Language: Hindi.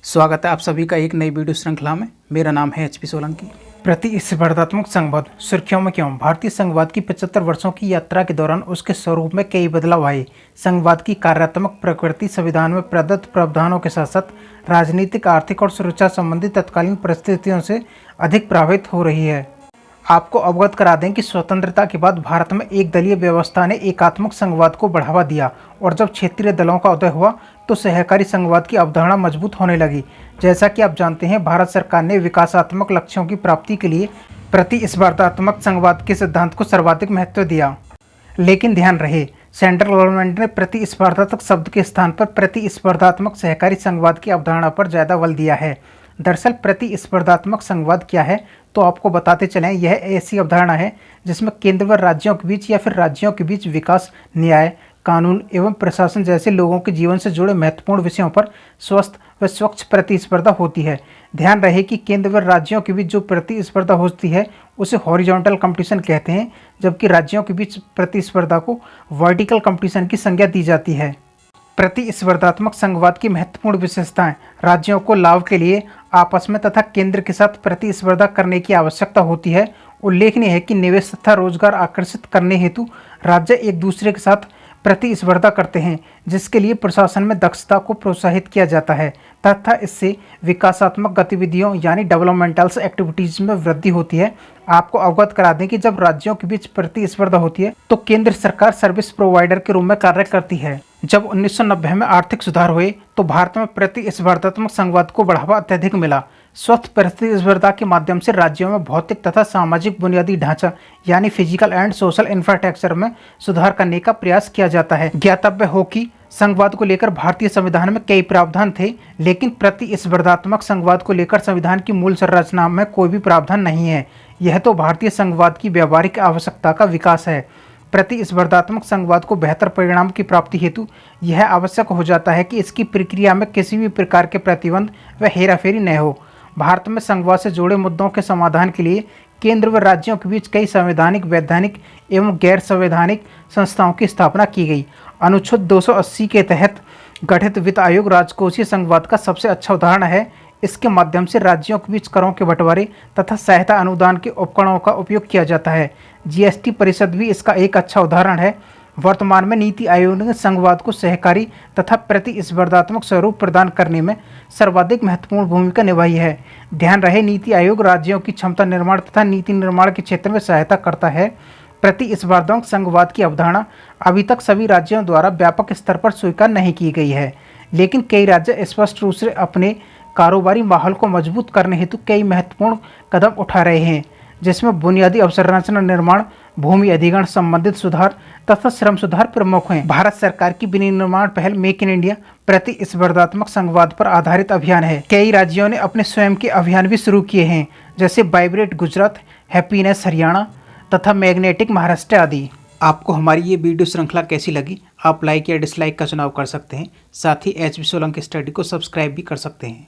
स्वागत है आप सभी का एक नई वीडियो श्रृंखला में। मेरा नाम है एचपी सोलंकी। प्रतिस्पर्धात्मक संघवाद सुर्खियों में क्यों? भारतीय संघवाद की 75 वर्षों की यात्रा के दौरान उसके स्वरूप में कई बदलाव आए। संघवाद की कार्यात्मक प्रकृति संविधान में प्रदत्त प्रावधानों के साथ साथ राजनीतिक, आर्थिक और सुरक्षा संबंधी तत्कालीन परिस्थितियों से अधिक प्रभावित हो रही है। आपको अवगत करा दें कि स्वतंत्रता के बाद भारत में एक दलीय व्यवस्था ने एकात्मक संघवाद को बढ़ावा दिया और जब क्षेत्रीय दलों का उदय हुआ तो सहकारी संघवाद की अवधारणा मजबूत होने लगी। जैसा कि आप जानते हैं, भारत सरकार ने विकासात्मक लक्ष्यों की प्राप्ति के लिए प्रतिस्पर्धात्मक संघवाद के सिद्धांत को सर्वाधिक महत्व दिया। लेकिन ध्यान रहे, सेंट्रल गवर्नमेंट ने प्रतिस्पर्धात्मक शब्द के स्थान पर प्रतिस्पर्धात्मक सहकारी संघवाद की अवधारणा पर ज़्यादा बल दिया है। दरअसल प्रतिस्पर्धात्मक संघवाद क्या है तो आपको बताते चलें, यह ऐसी अवधारणा है जिसमें केंद्र व राज्यों के बीच या फिर राज्यों के बीच विकास, न्याय, कानून एवं प्रशासन जैसे लोगों के जीवन से जुड़े महत्वपूर्ण विषयों पर स्वस्थ व स्वच्छ प्रतिस्पर्धा होती है। ध्यान रहे कि केंद्र व राज्यों के बीच जो प्रतिस्पर्धा होती है उसे हॉरिजॉन्टल कंपटीशन कहते हैं, जबकि राज्यों के बीच प्रतिस्पर्धा को वर्टिकल कंपटीशन की संज्ञा दी जाती है। प्रतिस्पर्धात्मक संघवाद की महत्वपूर्ण विशेषताएं: राज्यों को लाभ के लिए आपस में तथा केंद्र के साथ प्रतिस्पर्धा करने की आवश्यकता होती है। उल्लेखनीय है कि निवेश तथा रोजगार आकर्षित करने हेतु राज्य एक दूसरे के साथ प्रतिस्पर्धा करते हैं, जिसके लिए प्रशासन में दक्षता को प्रोत्साहित किया जाता है तथा इससे विकासात्मक गतिविधियों यानी डेवलपमेंटल एक्टिविटीज में वृद्धि होती है। आपको अवगत करा दें कि जब राज्यों के बीच प्रतिस्पर्धा होती है तो केंद्र सरकार सर्विस प्रोवाइडर के रूप में कार्य करती है। जब 1990 में आर्थिक सुधार हुए तो भारत में प्रतिस्पर्धात्मक संघवाद को बढ़ावा अत्यधिक मिला। स्वस्थ प्रतिस्पर्धा के माध्यम से राज्यों में भौतिक तथा सामाजिक बुनियादी ढांचा यानी फिजिकल एंड सोशल इंफ्रास्ट्रक्चर में सुधार करने का प्रयास किया जाता है। ज्ञातव्य हो कि संघवाद को लेकर भारतीय संविधान में कई प्रावधान थे, लेकिन प्रतिस्पर्धात्मक संघवाद को लेकर संविधान की मूल संरचना में कोई भी प्रावधान नहीं है। यह तो भारतीय संघवाद की व्यावहारिक आवश्यकता का विकास है। प्रतिस्पर्धात्मक संघवाद को बेहतर परिणाम की प्राप्ति हेतु यह आवश्यक हो जाता है कि इसकी प्रक्रिया में किसी भी प्रकार के प्रतिबंध व हेराफेरी न हो। भारत में संघवाद से जुड़े मुद्दों के समाधान के लिए केंद्र व राज्यों के बीच कई संवैधानिक, वैधानिक एवं गैर संवैधानिक संस्थाओं की स्थापना की गई। अनुच्छेद 280 के तहत गठित वित्त आयोग राजकोषीय संघवाद का सबसे अच्छा उदाहरण है। इसके माध्यम से राज्यों के बीच करों के बंटवारे तथा सहायता अनुदान के उपकरणों का उपयोग किया जाता है। जीएसटी परिषद भी इसका एक अच्छा उदाहरण है। वर्तमान में नीति आयोग ने संघवाद को सहकारी तथा प्रतिस्पर्धात्मक स्वरूप प्रदान करने में सर्वाधिक महत्वपूर्ण भूमिका निभाई है। ध्यान रहे, नीति आयोग राज्यों की क्षमता निर्माण तथा नीति निर्माण के क्षेत्र में सहायता करता है। प्रतिस्पर्धात्मक संघवाद की अवधारणा अभी तक सभी राज्यों द्वारा व्यापक स्तर पर स्वीकार नहीं की गई है, लेकिन कई राज्य स्पष्ट रूप से अपने कारोबारी माहौल को मजबूत करने हेतु कई महत्वपूर्ण कदम उठा रहे हैं, जिसमें बुनियादी अवसंरचना निर्माण, भूमि अधिग्रहण संबंधित सुधार तथा श्रम सुधार प्रमुख हैं। भारत सरकार की विनिर्माण पहल मेक इन इंडिया प्रतिस्पर्धात्मक संघवाद पर आधारित अभियान है। कई राज्यों ने अपने स्वयं के अभियान भी शुरू किए हैं, जैसे वाइब्रेट गुजरात, हैप्पीनेस हरियाणा तथा मैग्नेटिक महाराष्ट्र आदि। आपको हमारी ये वीडियो श्रृंखला कैसी लगी? आप लाइक या डिसलाइक का चुनाव कर सकते हैं। साथ ही एचपी सोलंकी स्टडी को सब्सक्राइब भी कर सकते हैं।